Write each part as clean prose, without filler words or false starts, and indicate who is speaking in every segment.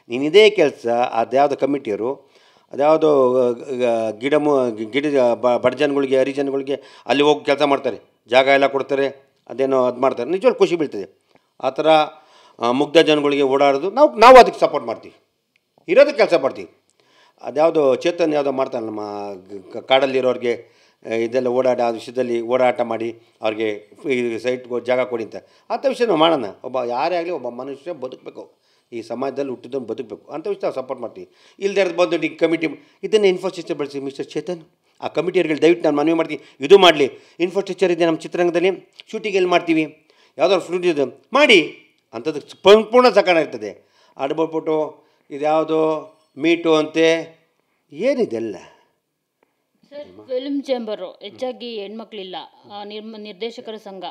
Speaker 1: ನೀನು ಇದೇ ಕೆಲಸ ಅದ್ಯಾವುದೋ ಕಮಿಟಿಯವರು ಅದ್ಯಾವುದೋ ಗಿಡದ ಬಡ ಜನಗಳಿಗೆ ಹರಿಜನಗಳಿಗೆ ಅಲ್ಲಿ ಹೋಗಿ ಕೆಲಸ ಮಾಡ್ತಾರೆ, ಜಾಗ ಎಲ್ಲ ಕೊಡ್ತಾರೆ, ಅದೇನೋ ಅದು ಮಾಡ್ತಾರೆ, ನಿಜವಾಗ್ಲೂ ಖುಷಿ ಬೀಳ್ತದೆ. ಆ ಥರ ಮುಗ್ಧ ಜನಗಳಿಗೆ ಓಡಾಡೋದು ನಾವು ಅದಕ್ಕೆ ಸಪೋರ್ಟ್ ಮಾಡ್ತೀವಿ, ಇರೋದಕ್ಕೆ ಕೆಲಸ ಮಾಡ್ತೀವಿ. ಅದ್ಯಾವುದೋ ಚೇತನ್ ಯಾವುದೋ ಮಾಡ್ತಾನೆ ನಮ್ಮ ಕಾಡಲ್ಲಿರೋರಿಗೆ ಇದೆಲ್ಲ ಓಡಾಟ ಆ ವಿಷಯದಲ್ಲಿ ಓಡಾಟ ಮಾಡಿ ಅವ್ರಿಗೆ ಸೈಟ್ ಜಾಗ ಕೊಡಿ ಅಂತ ಅಂಥ ವಿಷಯ ನಾವು ಮಾಡೋಣ. ಯಾರೇ ಆಗಲಿ ಒಬ್ಬ ಮನುಷ್ಯ ಬದುಕಬೇಕು, ಈ ಸಮಾಜದಲ್ಲಿ ಹುಟ್ಟಿದನ್ನು ಬದುಕಬೇಕು ಅಂತ ವಿಷಯ ನಾವು ಸಪೋರ್ಟ್ ಮಾಡ್ತೀವಿ. ಇಲ್ಲದೆ ಇರೋದು ಬಂದು ಈ ಕಮಿಟಿ ಇದನ್ನು ಇನ್ಫ್ರಾಸ್ಟ್ರಕ್ಚರ್ ಬಳಸಿ ಮಿಸ್ಟರ್ ಚೇತನ್, ಆ ಕಮಿಟಿಯವ್ರಿಗೆ ದಯವಿಟ್ಟು ನಾನು ಮನವಿ ಮಾಡ್ತೀನಿ, ಇದು ಮಾಡಲಿ. ಇನ್ಫ್ರಾಸ್ಟ್ರಕ್ಚರ್ ಇದೆ ನಮ್ಮ ಚಿತ್ರರಂಗದಲ್ಲಿ, ಶೂಟಿಂಗ್ ಎಲ್ಲಿ ಮಾಡ್ತೀವಿ, ಯಾವುದಾದ್ರು ಫ್ಲೂಟ್ ಇದು ಮಾಡಿ ಅಂಥದ್ದು ಸಂಪೂರ್ಣ ಸಕಾಣ ಇರ್ತದೆ. ಆಡ್ಬಿಟ್ಬಿಟ್ಟು ಇದ್ಯಾವುದೋ ಮೀಟು ಅಂತೆ ಏನಿದೆಲ್ಲ.
Speaker 2: ಸರ್, ಫಿಲ್ಮ್ ಚೇಂಬರು ಹೆಚ್ಚಾಗಿ ಹೆಣ್ಮಕ್ಳಿಲ್ಲ, ನಿರ್ದೇಶಕರ ಸಂಘ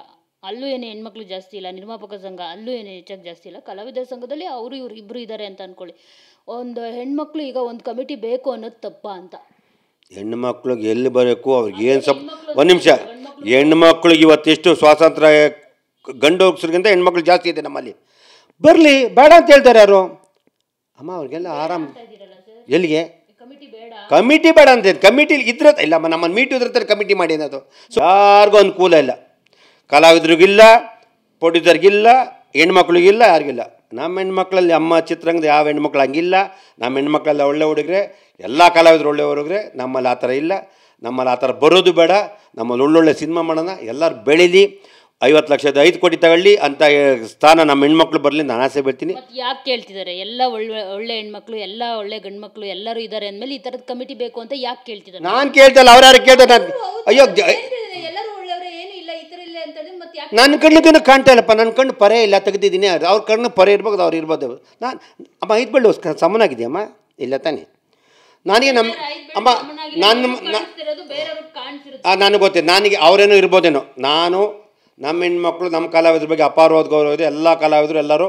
Speaker 2: ಅಲ್ಲೂ ಏನು ಹೆಣ್ಮಕ್ಳು ಜಾಸ್ತಿ ಇಲ್ಲ, ನಿರ್ಮಾಪಕ ಸಂಘ ಅಲ್ಲೂ ಏನು ಹೆಚ್ಚಾಗಿ ಜಾಸ್ತಿ ಇಲ್ಲ, ಕಲಾವಿದರ ಸಂಘದಲ್ಲಿ ಅವರು ಇವರು ಇಬ್ಬರು ಇದ್ದಾರೆ ಅಂತ ಅಂದ್ಕೊಳ್ಳಿ. ಒಂದು ಹೆಣ್ಮಕ್ಳು ಈಗ ಒಂದು ಕಮಿಟಿ ಬೇಕು ಅನ್ನೋದು ತಪ್ಪ ಅಂತ?
Speaker 1: ಹೆಣ್ಮಕ್ಳಿಗೆ ಎಲ್ಲಿ ಬರಬೇಕು ಅವ್ರಿಗೆ ಏನು ಒಂದು ನಿಮಿಷ, ಹೆಣ್ಮಕ್ಳಿಗೆ ಇವತ್ತೆಷ್ಟು ಸ್ವಾತಂತ್ರ್ಯ ಗಂಡು ಹೋಗ್ಸೋದ್ರಿಂದ ಹೆಣ್ಮಕ್ಳು ಜಾಸ್ತಿ ಇದೆ ನಮ್ಮಲ್ಲಿ, ಬರಲಿ ಬೇಡ ಅಂತ ಹೇಳ್ತಾರೆ ಯಾರು ಅಮ್ಮ, ಅವ್ರಿಗೆಲ್ಲ ಆರಾಮ್. ಎಲ್ಲಿಗೆ ಕಮಿಟಿ ಬೇಡ ಅಂತ ಕಮಿಟಿ ಇದ್ರೆ ಇಲ್ಲ, ನಮ್ಮನ್ನು ಮೀಟು ಇದ್ರೆ ಕಮಿಟಿ ಮಾಡಿ ಅನ್ನೋದು ಯಾರಿಗೂ ಅನುಕೂಲ ಇಲ್ಲ, ಕಲಾವಿದ್ರಿಗಿಲ್ಲ, ಪ್ರೊಡ್ಯೂಸರ್ಗಿಲ್ಲ, ಹೆಣ್ಮಕ್ಳಿಗಿಲ್ಲ, ಯಾರಿಗಿಲ್ಲ. ನಮ್ಮ ಹೆಣ್ಮಕ್ಳಲ್ಲಿ ಅಮ್ಮ ಚಿತ್ರರಂಗದ ಯಾವ ಹೆಣ್ಮಕ್ಳು ಹಂಗಿಲ್ಲ. ನಮ್ಮ ಹೆಣ್ಮಕ್ಳೆಲ್ಲ ಒಳ್ಳೆ ಹುಡುಗರೆ, ಎಲ್ಲ ಕಲಾವಿದರು ಒಳ್ಳೆ ಹುಡುಗರೆ. ನಮ್ಮಲ್ಲಿ ಆ ಥರ ಇಲ್ಲ, ನಮ್ಮಲ್ಲಿ ಆ ಥರ ಬರೋದು ಬೇಡ. ನಮ್ಮಲ್ಲಿ ಒಳ್ಳೊಳ್ಳೆ ಸಿನಿಮಾ ಮಾಡೋಣ, ಎಲ್ಲರೂ ಬೆಳೀಲಿ, 50 ಲಕ್ಷದ 5 ಕೋಟಿ ತಗೊಳ್ಳಿ ಅಂತ ಸ್ಥಾನ ನಮ್ಮ ಹೆಣ್ಮಕ್ಳು ಬರಲಿ ನಾನು ಆಸೆ ಬೀಳ್ತೀನಿ.
Speaker 2: ಯಾಕೆ ಕೇಳ್ತಿದ್ದಾರೆ? ಎಲ್ಲ ಒಳ್ಳೆ ಹೆಣ್ಮಕ್ಳು, ಎಲ್ಲ ಒಳ್ಳೆ ಗಂಡು ಮಕ್ಕಳು ಎಲ್ಲರೂ ಇದ್ದಾರೆ ಅಂದಮೇಲೆ ಈ ಥರದ ಕಮಿಟಿ ಬೇಕು ಅಂತ ಯಾಕೆ ಕೇಳ್ತಿದ್ದಾರೆ?
Speaker 1: ನಾನು ಕೇಳ್ತಲ್ಲ, ಅವ್ರು ಯಾರು ಕೇಳ್ತಾರೆ? ನಾನು ಅಯ್ಯೋ ನನ್ನ ಕಣ್ಣಿಗೆ ಕಾಣ್ತಾ ಇಲ್ಲಪ್ಪ, ನನ್ನ ಕಣ್ಣು ಪರೇ ಇಲ್ಲ, ತೆಗೆದಿದ್ದೀನಿ. ಅವ್ರ ಕಣ್ಣು ಪರೇ ಇರ್ಬೋದು, ಅವ್ರು ಇರ್ಬೋದು. ನಾನು ಅಮ್ಮ 5 ಬೆಳ್ಳು ಸಮನಾಗಿದೆಯಮ್ಮ, ಇಲ್ಲ ತಾನೆ? ನನಗೆ ಅಮ್ಮ ನನಗೆ ಗೊತ್ತಿದೆ, ನನಗೆ ಅವರೇನೋ ಇರ್ಬೋದೇನೋ. ನಮ್ಮ ಹೆಣ್ಮಕ್ಳು ನಮ್ಮ ಕಲಾವಿದ್ರ ಬಗ್ಗೆ ಅಪಾರವಾದ ಗೌರವ ಇದೆ. ಎಲ್ಲ ಕಲಾವಿದರು ಎಲ್ಲರೂ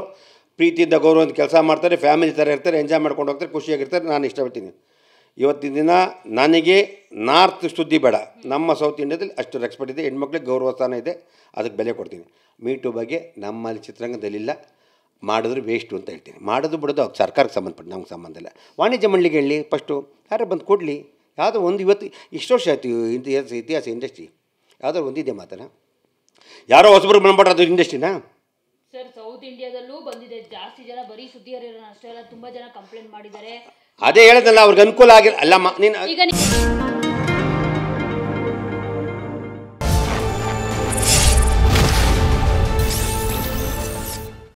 Speaker 1: ಪ್ರೀತಿಯಿಂದ ಗೌರವದಿಂದ ಕೆಲಸ ಮಾಡ್ತಾರೆ, ಫ್ಯಾಮಿಲಿ ಥರ ಇರ್ತಾರೆ, ಎಂಜಾಯ್ ಮಾಡ್ಕೊಂಡು ಹೋಗ್ತಾರೆ, ಖುಷಿಯಾಗಿರ್ತಾರೆ. ನಾನು ಇಷ್ಟಪಡ್ತೀನಿ. ಇವತ್ತಿನ ದಿನ ನನಗೆ ನಾರ್ತ್ ಸುದ್ದಿ ಬೇಡ, ನಮ್ಮ ಸೌತ್ ಇಂಡಿಯಾದಲ್ಲಿ ಅಷ್ಟು ರೆಸ್ಪೆಕ್ಟ್ ಇದೆ, ಹೆಣ್ಮಕ್ಳಿಗೆ ಗೌರವ ಸ್ಥಾನ ಇದೆ, ಅದಕ್ಕೆ ಬೆಲೆ ಕೊಡ್ತೀನಿ. ಮೀಟು ಬಗ್ಗೆ ನಮ್ಮಲ್ಲಿ ಚಿತ್ರರಂಗದಲ್ಲಿಲ್ಲ, ಮಾಡಿದ್ರೆ ವೇಸ್ಟು ಅಂತ ಹೇಳ್ತೀನಿ. ಮಾಡೋದು ಬಿಡೋದು ಅವ್ರು ಸರ್ಕಾರಕ್ಕೆ ಸಂಬಂಧಪಟ್ಟ, ನಮ್ಗೆ ಸಂಬಂಧ ಇಲ್ಲ. ವಾಣಿಜ್ಯ ಮಂಡಳಿಗೆ ಹೇಳಿ ಫಸ್ಟು, ಯಾರು ಬಂದು ಕೊಡಲಿ. ಯಾವುದೋ ಒಂದು ಇವತ್ತು ಇಷ್ಟು ವರ್ಷ ಆಯಿತು ಇತಿಹಾಸ ಇಂಡಸ್ಟ್ರಿ, ಯಾವುದೋ ಒಂದಿದೆ ಮಾತನ, ಯಾರೋ ಹೊಸಬ್ರು ಬಂದ್ಬಿಟ್ರೆ ಅದು ಇಂಡಸ್ಟ್ರಿನಾ?
Speaker 2: ಸರ್, ಸೌತ್ ಇಂಡಿಯಾದಲ್ಲೂ ಬಂದಿದೆ, ಜಾಸ್ತಿ ಜನ ಬರೀ ಸುದ್ದಿ ಹರಿಯೋರು ಅಷ್ಟೇ ಅಲ್ಲ, ತುಂಬ ಜನ ಕಂಪ್ಲೇಂಟ್ ಮಾಡಿದ್ದಾರೆ.
Speaker 1: ಅದೇ ಹೇಳೋದಲ್ಲ, ಅವ್ರಿಗೆ ಅನುಕೂಲ ಆಗಿಲ್ಲ ಅಲ್ಲಮ್ಮ. ನೀನು